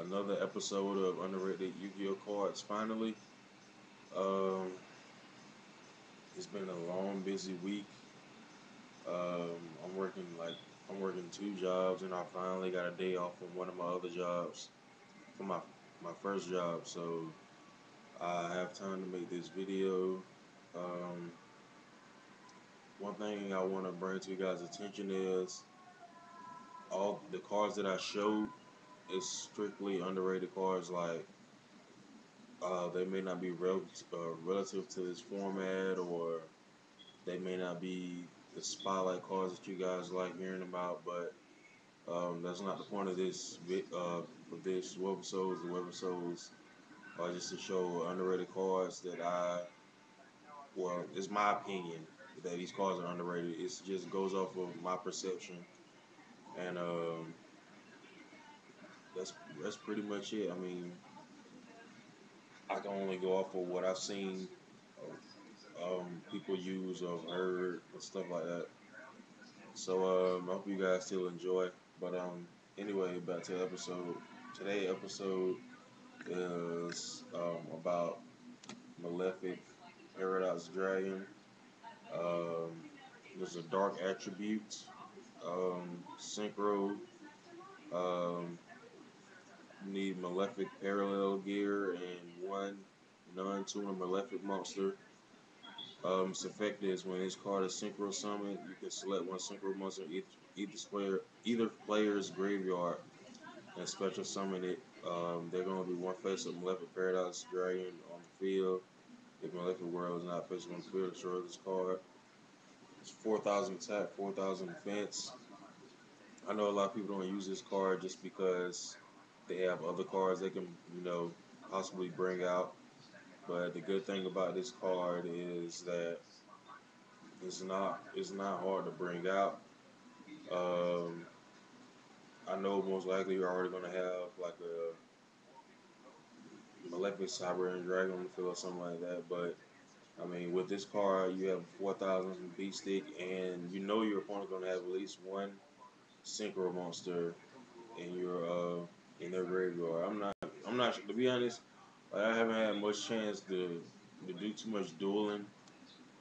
Another episode of underrated Yu-Gi-Oh cards. Finally, um, it's been a long, busy week. Um, I'm working like I'm working two jobs, and I finally got a day off from one of my other jobs for my first job. So I have time to make this video. Um, One thing I want to bring to you guys' attention is all the cards that I showed is strictly underrated cards. Like they may not be relative to this format, or they may not be the spotlight cards that you guys like hearing about. But that's not the point of this webisodes. The webisodes are just to show underrated cards that it's my opinion that these cards are underrated. It just goes off of my perception, and that's that's pretty much it. I mean, I can only go off of what I've seen people use or heard and stuff like that. So I hope you guys still enjoy. But anyway, back to the episode. Today's episode is about Malefic Paradox Dragon. Um, there's a dark attribute, synchro. Um, you need Malefic parallel gear and one non-tuner Malefic monster. Its effect is when this card is synchro summoned, you can select one synchro monster in either player's graveyard and special summon it. They're going to be one face of Malefic Paradox Dragon on the field. If Malefic World is not facing on the field, destroy this card. It's 4,000 attack, 4,000 defense. I know a lot of people don't use this card just because they have other cards they can, possibly bring out. But the good thing about this card is that it's not hard to bring out. Um, I know most likely you're already gonna have like a Malefic Cyber and Dragon on the field or something like that. But I mean, with this card, you have 4,000 beat stick, and you know your opponent's gonna have at least one synchro monster in their graveyard. I'm not to be honest. Like, I haven't had much chance to do too much dueling.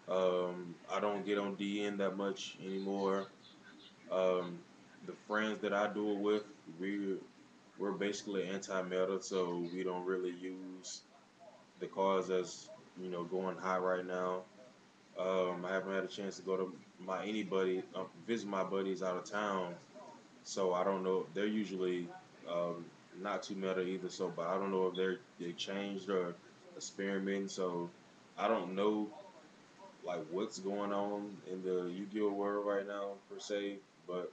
I don't get on DN that much anymore. Um, the friends that I do it with, we're basically anti-meta, so we don't really use the cards that's going high right now. I haven't had a chance to go to visit my buddies out of town, so I don't know. They're usually um, not too meta either. So, but I don't know if they changed or experimenting. So I don't know like what's going on in the Yu-Gi-Oh world right now per se, but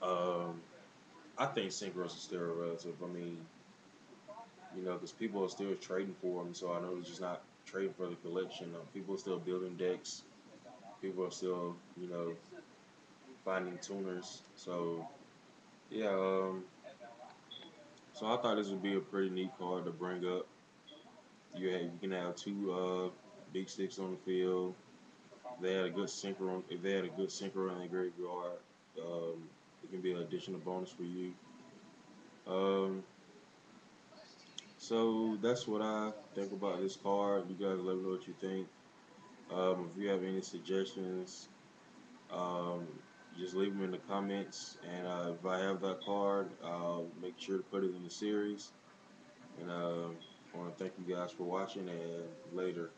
um, I think synchros are still relative. I mean, because people are still trading for them, so I know it's just not trading for the collection. People are still building decks. People are still, finding tuners. So yeah, so I thought this would be a pretty neat card to bring up. You can have two big sticks on the field. If they had a good synchro in the graveyard, it can be an additional bonus for you. Um, so that's what I think about this card. You guys let me know what you think. If you have any suggestions, um, just leave them in the comments. And if I have that card, I'll make sure to put it in the series. And I want to thank you guys for watching, and later.